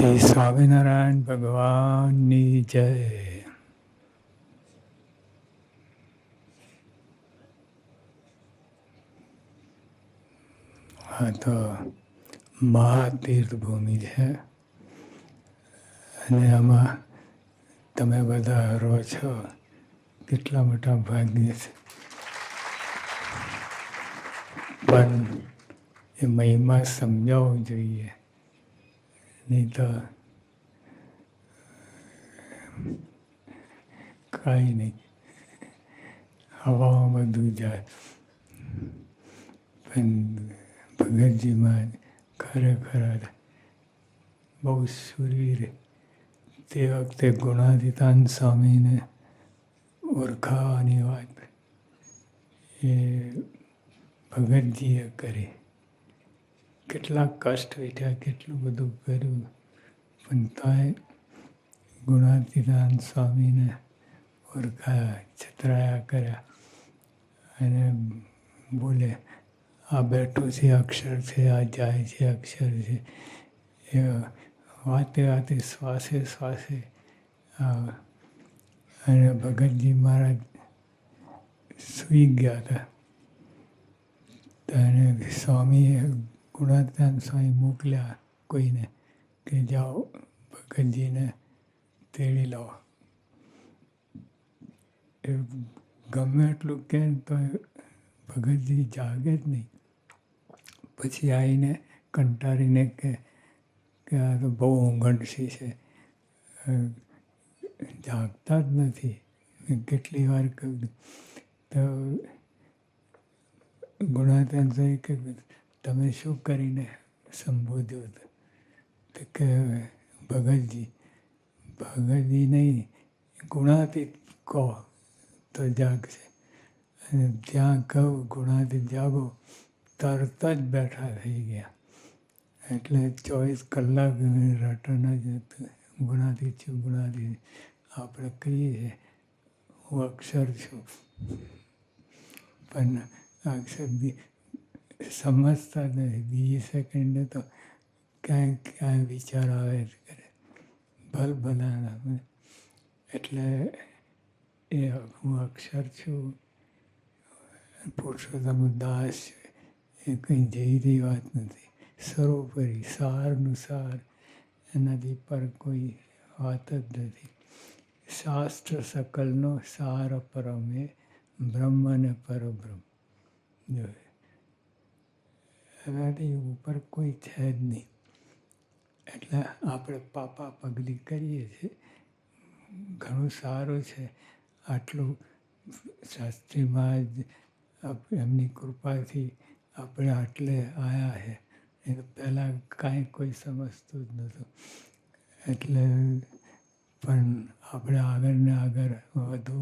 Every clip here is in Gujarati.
શ્રી સ્વામિનારાયણ ભગવાનની જય. આ તો મહાતીર્થભૂમિ છે અને આમાં તમે બધા રહો છો, કેટલા મોટા ભાગ્ય છે. પણ એ મહિમા સમજાવવો જોઈએ, નહીં તો કાંઈ નહીં, હવામાં બધું જાય. પણ ભગતજીમાં ખરેખર બહુ શૂરવીર. તે વખતે ગુણાતીતાન સ્વામીને ઓળખાવાની વાત એ ભગતજીએ કરી. કેટલા કષ્ટ વેઠ્યા, કેટલું બધું કર્યું, પણ તોય ગુણાતીતાન સ્વામીને ઓળખાયા, છતરાયા કર્યા અને બોલે, આ બેઠું છે અક્ષર છે, આ જાય છે અક્ષર છે. એ વાતે વાતે શ્વાસે શ્વાસે અને ભગતજી મહારાજ સૂઈ ગયા હતા. અને સ્વામીએ ગુણાતીતાન સ્વામી મોકલ્યા કોઈને કે જાઓ ભગતજીને તેડી લાવો. એ ગમે એટલું કહે તો ભગતજી જાગે જ નહીં. પછી આવીને કંટાળીને કે આ તો બહુ ઊંઘણસી છે, જાગતા જ નથી. કેટલી વાર કહ્યું તો ગુણાતીતાન સ્વામી કે તમે શું કરીને સંબોધ્યો હતો? તો કે ભગતજી. ભગતજી નહીં, ગુણાતીત કહો તો જાગશે. અને ત્યાં કહું ગુણાતીત જાગો, તરત જ બેઠા થઈ ગયા. એટલે 24 કલાક રટન જ હતું. ગુણાતીત છું, ગુણાતીત. આપણે કહીએ છીએ હું અક્ષર છું, પણ અક્ષર સમજતા નથી. બીજી સેકન્ડે તો ક્યાંય વિચાર આવે જ કરે, ભલભલાના. એટલે એ હું અક્ષર છું, પુરુષોત્તમ દાસ છે, એ કંઈ જઈરી વાત નથી. સર્વોપરી સારનું સાર, એનાથી પર કોઈ વાત જ નથી. શાસ્ત્ર સકલનો સાર પરમે, બ્રહ્મ ને પરબ્રહ્મ. એનાથી ઉપર કોઈ છે જ નહીં. એટલે આપણે પાપા પગલી કરીએ છીએ. ઘણું સારું છે, આટલું શાસ્ત્રીમાં જ એમની કૃપાથી આપણે આટલે આવ્યા છે. એ પહેલાં કાંઈ કોઈ સમજતું જ નહોતું. એટલે પણ આપણે આગળ ને આગળ વધુ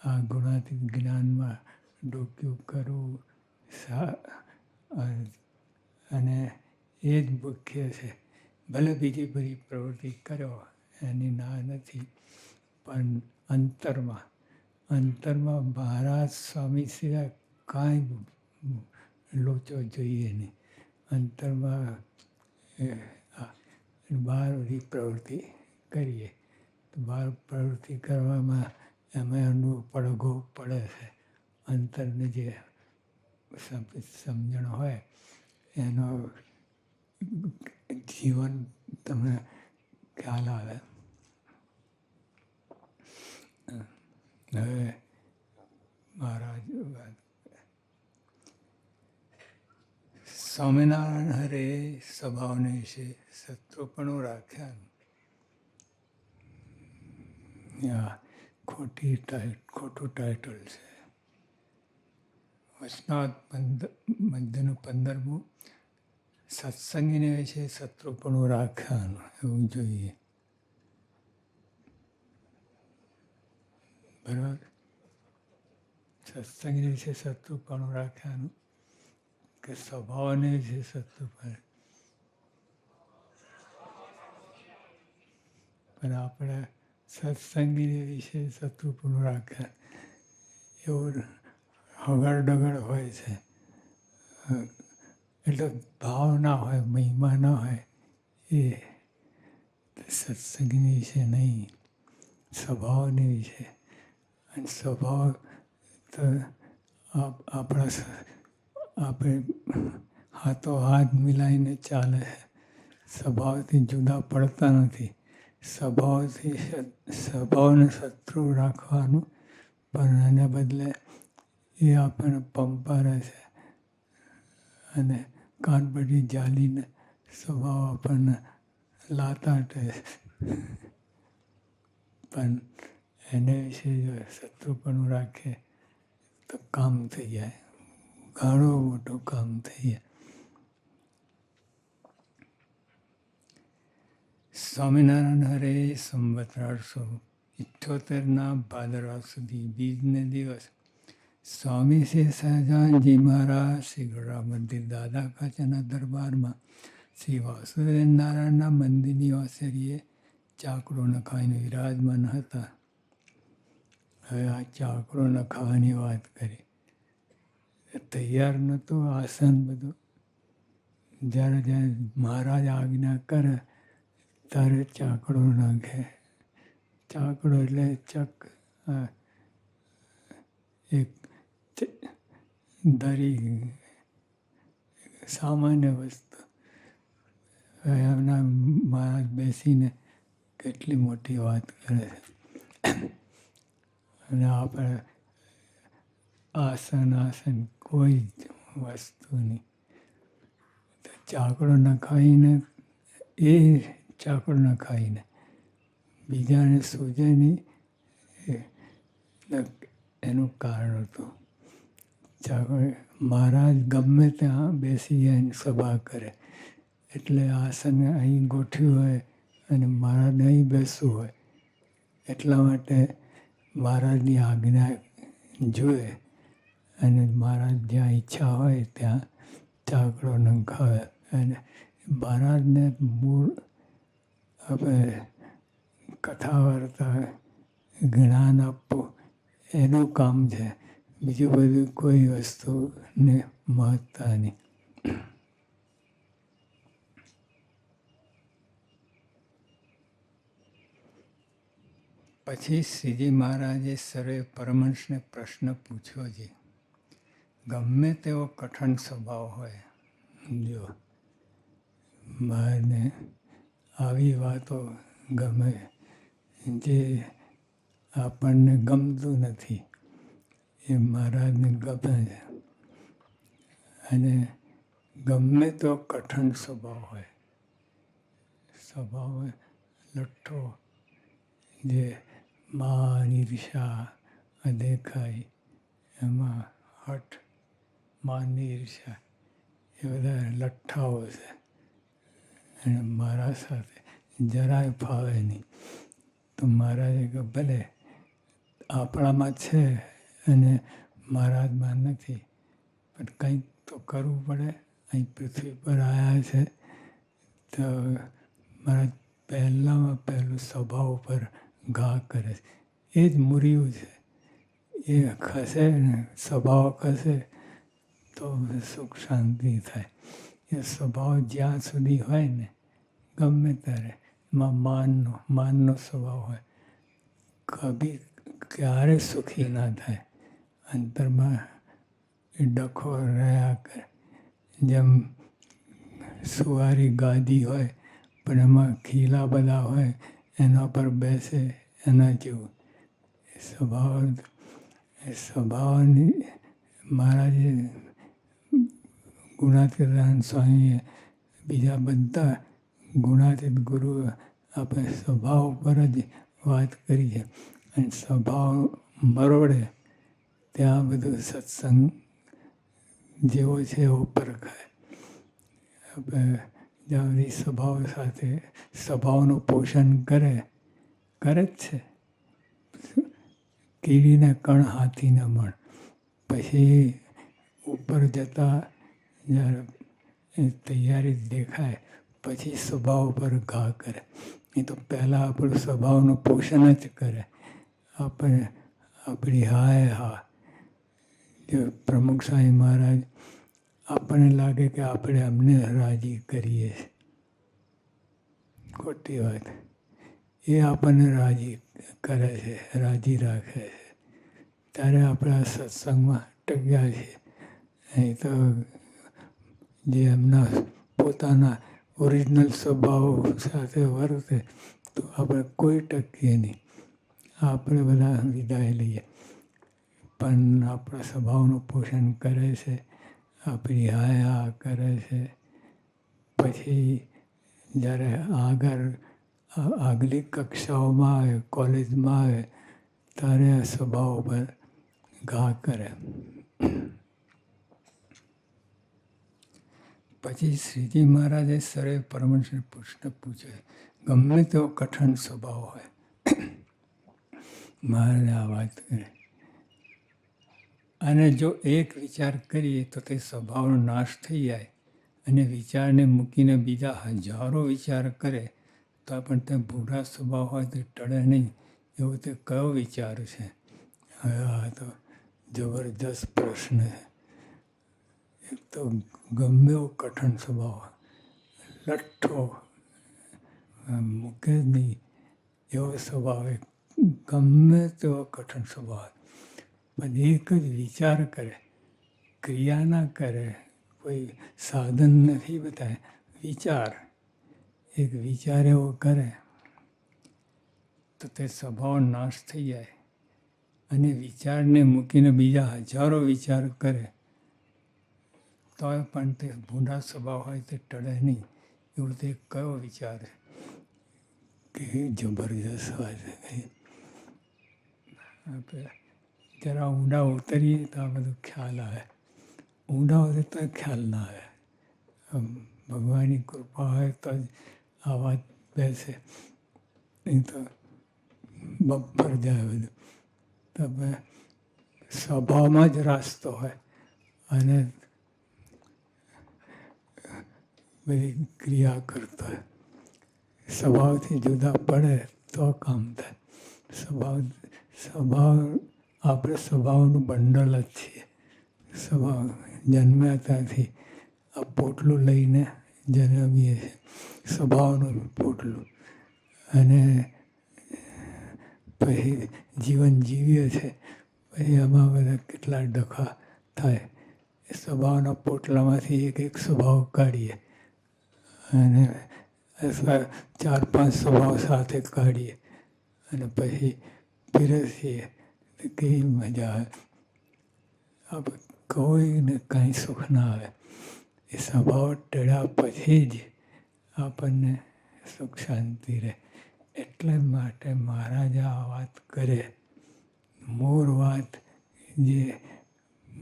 આ ગુણાતીત જ્ઞાનમાં ડોક્યું કરવું અને એ જ મુખ્ય છે. ભલે બીજી બધી પ્રવૃત્તિ કરો એની ના નથી, પણ અંતરમાં મહારાજ સ્વામી સિવાય કાંઈ લોચો જોઈએ નહીં. અંતરમાં બહાર બધી પ્રવૃત્તિ કરીએ તો બહાર પ્રવૃત્તિ કરવામાં એનો પડઘો પડે છે. અંતરની જે સમજણ હોય એનો જીવન તમને ખ્યાલ આવે. હવે મહારાજ સ્વામિનારાયણ હરે સ્વભાવને વિશે શત્રુપણું રાખ્યા. ખોટું ટાઇટલ છે. વચનાવત મધ્યનું 15મું, સત્સંગીને વિશે શત્રુપણું રાખ્યાનું એવું જોઈએ. બરાબર. સત્સંગીને વિશે શત્રુપણું રાખ્યાનું કે સ્વભાવને વિશે શત્રુપણ. પણ આપણે સત્સંગીને વિશે શત્રુપણું રાખ્યા એવું હગડ હોય છે. એટલે ભાવ ના હોય, મહિમા ના હોય એ સત્સંગની વિશે નહીં, સ્વભાવની વિશે. અને સ્વભાવ તો આપણે હાથો હાથ મિલાઈને ચાલે છે. સ્વભાવથી જુદા પડતા નથી. સ્વભાવને શત્રુ રાખવાનું, પણ એને બદલે એ આપણને પંપારે છે અને કાનપટ્ટી જાલીને સ્વભાવ આપણને લાતાટે છે. પણ એને વિશે જો શત્રુપણું રાખે તો કામ થઈ જાય, ઘણું મોટું કામ થઈ જાય. સ્વામિનારાયણ હરે સંવત 1878ના ભાદરવા સુધી બીજને દિવસ સ્વામી શ્રી સહજાનજી મહારાજ શ્રી ગોરા મંદિર દાદા કાચાના દરબારમાં શ્રી વાસુદેવ નારાયણના મંદિરની ઓસરીએ ચાકડો નખાઈને વિરાજમાન હતા. હવે આ ચાકડો નખાવાની વાત કરી. તૈયાર નહોતું આસન બધું. જ્યારે મહારાજ આજ્ઞા કરે ત્યારે ચાકડો નાખે. ચાકડો એટલે એક દરી, સામાન્ય વસ્તુ. એમના મહારાજ બેસીને કેટલી મોટી વાત કરે છે. અને આપણે આસન કોઈ જ વસ્તુ નહીં. તો ચાકડો નખાઈને ચાકડો નખાઈને બીજાને સૂજે નહીં, એનું કારણ હતું. મહારાજ ગમે ત્યાં બેસી જાય સભા કરે, એટલે આસન અહીં ગોઠવ્યું હોય અને મહારાજને અહીં બેસવું હોય, એટલા માટે મહારાજની આજ્ઞા જોઈએ અને મહારાજ જ્યાં ઈચ્છા હોય ત્યાં ચાકડો નખાવે. અને મહારાજને મૂળ આપણે કથા વાર્તા જ્ઞાન આપવું એનું કામ છે. બીજું બધું કોઈ વસ્તુને મહત્તા નહીં. પછી શ્રીજી મહારાજે સર્વે પરમહંસને પ્રશ્ન પૂછ્યો છે. ગમે તેવો કઠણ સ્વભાવ હોય, જો મહારાજને આવી વાતો ગમે જે આપણને ગમતું નથી એ મહારાજને ગમે છે. અને ગમે તો કઠણ સ્વભાવ હોય, લઠ્ઠો, જે માન, ઈર્ષા, અદેખાઈ, એમાં હઠ, માન, ઈર્ષા એ બધા લઠ્ઠાઓ છે. અને મારા સાથે જરાય ફાવે નહીં. તો મહારાજે કહ્યું ભલે આપણામાં છે અને મહારાજમાં નથી, પણ કંઈક તો કરવું પડે. અહીં પૃથ્વી પર આવ્યા છે તો મહારાજ પહેલાંમાં પહેલું સ્વભાવ ઉપર ઘા કરે છે. એ જ મૂર્યું છે. એ ખસે ને સ્વભાવ ખસે તો સુખ શાંતિ થાય. એ સ્વભાવ જ્યાં સુધી હોય ને ગમે ત્યારે એમાં માનનો સ્વભાવ હોય, ક્યારે સુખી ના થાય. અંતરમાં એ ડખો રહ્યા કરે. જેમ સુવારી ગાદી હોય પણ એમાં ખીલા બધા હોય, એના પર બેસે એના જેવું. સ્વભાવની મહારાજે ગુણાતીતાનંદ સ્વામીએ બીજા બધા ગુણાતીત ગુરુઓ આપણે સ્વભાવ ઉપર જ વાત કરી છે. અને સ્વભાવ મરોડે ત્યાં બધું સત્સંગ જેવો છે એવો પરખાય. આપણે જ્યાં બધી સ્વભાવ સાથે સ્વભાવનું પોષણ કરે જ છે. કીડીને કણ હાથીને મણ. પછી ઉપર જતાં જ્યારે તૈયારી દેખાય પછી સ્વભાવ પર ઘા કરે. એ તો પહેલાં આપણું સ્વભાવનું પોષણ જ કરે. આપણે આપણી હા જો પ્રમુખ સ્વામી મહારાજ આપણને લાગે કે આપણે અમને રાજી કરીએ. ખોટી વાત. એ આપણને રાજી કરે છે, રાજી રાખે છે. ત્યારે આપણે આ સત્સંગમાં ટક્યા છીએ. અહીં તો જે એમના પોતાના ઓરિજિનલ સ્વભાવ સાથે વર્તે તો આપણે કોઈ ટકીએ નહીં. આપણે બધા વિદાય લઈએ. પણ આપણા સ્વભાવનું પોષણ કરે છે, આપણી હાયા કરે છે. પછી જ્યારે આગલી કક્ષાઓમાં આવે, કોલેજમાં આવે, ત્યારે આ સ્વભાવ પર ઘા કરે. પછી શ્રીજી મહારાજે સરે પરમહંસને પ્રશ્ન પૂછે, ગમે તેવો કઠણ સ્વભાવ હોય. મહારાજે આ વાત કરી. અને જો એક વિચાર કરીએ તો તે સ્વભાવનો નાશ થઈ જાય. અને વિચારને મૂકીને બીજા હજારો વિચાર કરે તો પણ તે બુરા સ્વભાવ હોય તે ટળે નહીં. એવો તે કયો વિચાર છે? હવે આ તો જબરદસ્ત પ્રશ્ન છે. એક તો ગમે એવો કઠણ સ્વભાવ, લઠ્ઠો, મૂકે જ નહીં એવો સ્વભાવ, ગમે તેવો કઠણ સ્વભાવ. પણ એક જ વિચાર કરે, ક્રિયા ના કરે, કોઈ સાધન નથી બતાવે, વિચાર. એક વિચાર એવો કરે તો તે સ્વભાવ નાશ થઈ જાય. અને વિચારને મૂકીને બીજા હજારો વિચાર કરે તોય પણ તે ભૂંડા સ્વભાવ હોય તે ટળે નહીં. એવું તે કયો વિચાર છે? કેવી જબરજસ્ત વાત છે. આપણે જરા ઊંડા ઉતરીએ તો આ બધું ખ્યાલ આવે. ઊંડા ઉતરે તો ખ્યાલ ના આવે. ભગવાનની કૃપા હોય તો જ આ વાત બેસે. નહીં તો બપોર જાય બધું. તમે સ્વભાવમાં જ રાસ્તો હોય અને બધી ક્રિયા કરતો હોય. સ્વભાવથી જુદા પડે તો કામ થાય. સ્વભાવ આપણે સ્વભાવનું બંડલ જ છીએ. સ્વભાવ જન્મ્યા ત્યાંથી આ પોટલું લઈને જન્મીએ છીએ, સ્વભાવનું પોટલું. અને પછી જીવન જીવીએ છીએ. પછી એમાં બધા કેટલા ડખા થાય. એ સ્વભાવના પોટલામાંથી એક એક સ્વભાવ કાઢીએ અને 4-5 સ્વભાવ સાથે કાઢીએ અને પછી પીરસીએ તો કેવી મજા આવે. આપણે કોઈને કાંઈ સુખ ના આવે. એ સ્વભાવ ટળ્યા પછી જ આપણને સુખ શાંતિ રહે. એટલે માટે મહારાજ આ વાત કરે. મૂળ વાત જે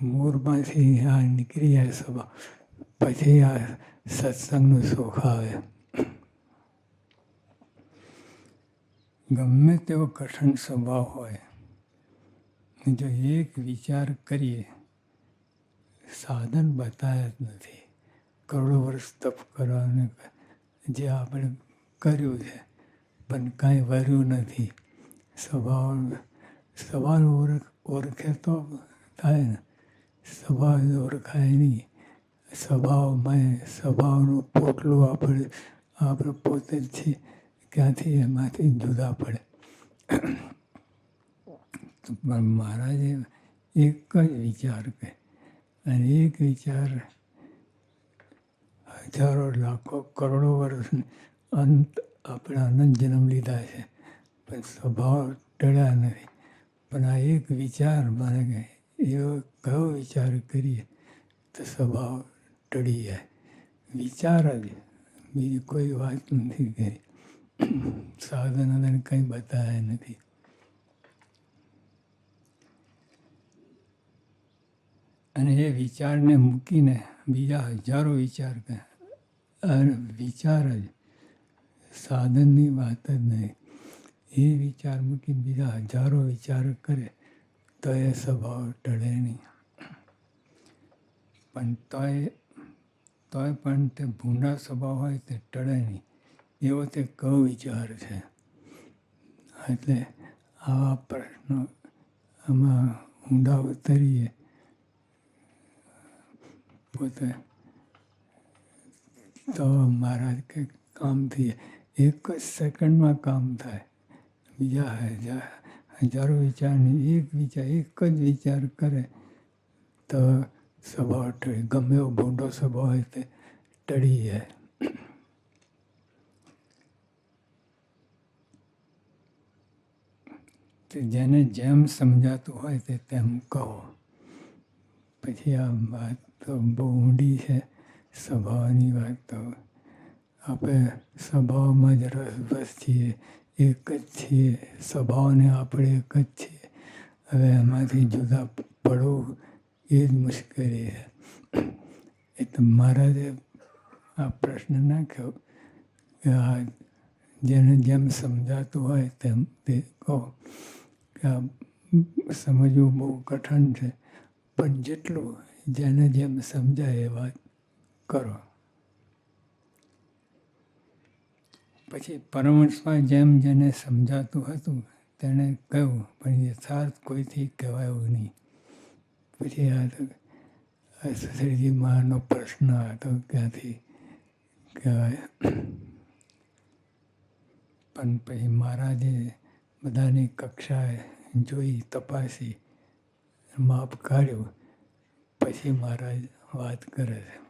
મૂળમાંથી આ નીકળી જાય સ્વભાવ, પછી આ સત્સંગનું સુખ આવે. ગમે તેવો કઠણ સ્વભાવ હોય, જો એક વિચાર કરીએ, સાધન બતાવ્યા જ નથી. કરોડો વર્ષ તપ કરવાને જે આપણે કર્યું છે પણ કાંઈ વર્યું નથી. સ્વભાવ ઓળખે તો થાય ને. સ્વભાવ ઓળખાય નહીં. સ્વભાવનું પોટલું આપણે પોતે જ છીએ. ક્યાંથી એમાંથી જુદા પડે. પણ મહારાજે એક જ વિચાર કહે અને એક વિચાર હજારો લાખો કરોડો વર્ષ અંત આપણે અનંત જન્મ લીધા છે પણ સ્વભાવ ટળ્યા નથી. પણ આ એક વિચાર મને કહે એવો કયો વિચાર કરીએ તો સ્વભાવ ટળી જાય. વિચાર જ, બીજી કોઈ વાત નથી કરી. સાધન કંઈ બતાવ્યા નથી. અને એ વિચારને મૂકીને બીજા હજારો વિચાર કરે. અને વિચાર જ, સાધનની વાત જ નહીં. એ વિચાર મૂકીને બીજા હજારો વિચાર કરે તો એ સ્વભાવ ટળે નહીં. પણ તોય પણ તે ભૂંડા સ્વભાવ હોય તે ટળે નહીં. એવો તે કયો વિચાર છે? એટલે આવા પ્રશ્નો આમાં ઊંડા ઉતરીએ પોતે તો મહારાજ કંઈક કામ થઈ જાય. એક જ સેકન્ડમાં કામ થાય. બીજા હજારો વિચારની એક જ વિચાર કરે તો સ્વભાવ ટળી, ગમે એવો ભૂંડો સ્વભાવ હોય તે ટળી જાય. તો જેને જેમ સમજાતું હોય તે તેમ કહો. પછી આ વાત તો બહુ ઊંડી છે, સ્વભાવની વાત. તો આપણે સ્વભાવમાં જ રસબસ છીએ, એક જ છીએ, સ્વભાવને આપણે એક જ છીએ. હવે એમાંથી જુદા પડવું એ જ મુશ્કેલી છે. એટલે મહારાજે આ પ્રશ્ન નાખ્યો કે આ જેને જેમ સમજાતું હોય તેમ તે કહો. કે આ સમજવું બહુ કઠણ છે, પણ જેટલું જેને જેમ સમજાય એ વાત કરો. પછી પરમહંસમાં જેમ જેને સમજાતું હતું તેણે કહ્યું, પણ યથાર્થ કોઈથી કહેવાયું નહીં. પછી આ સુધીરજી મહારાજનો પ્રશ્ન હતો ક્યાંથી કહેવાય. પણ પછી મહારાજે બધાની કક્ષાએ જોઈ, તપાસી, માપ કાઢ્યું, પછી મહારાજ વાત કરે છે.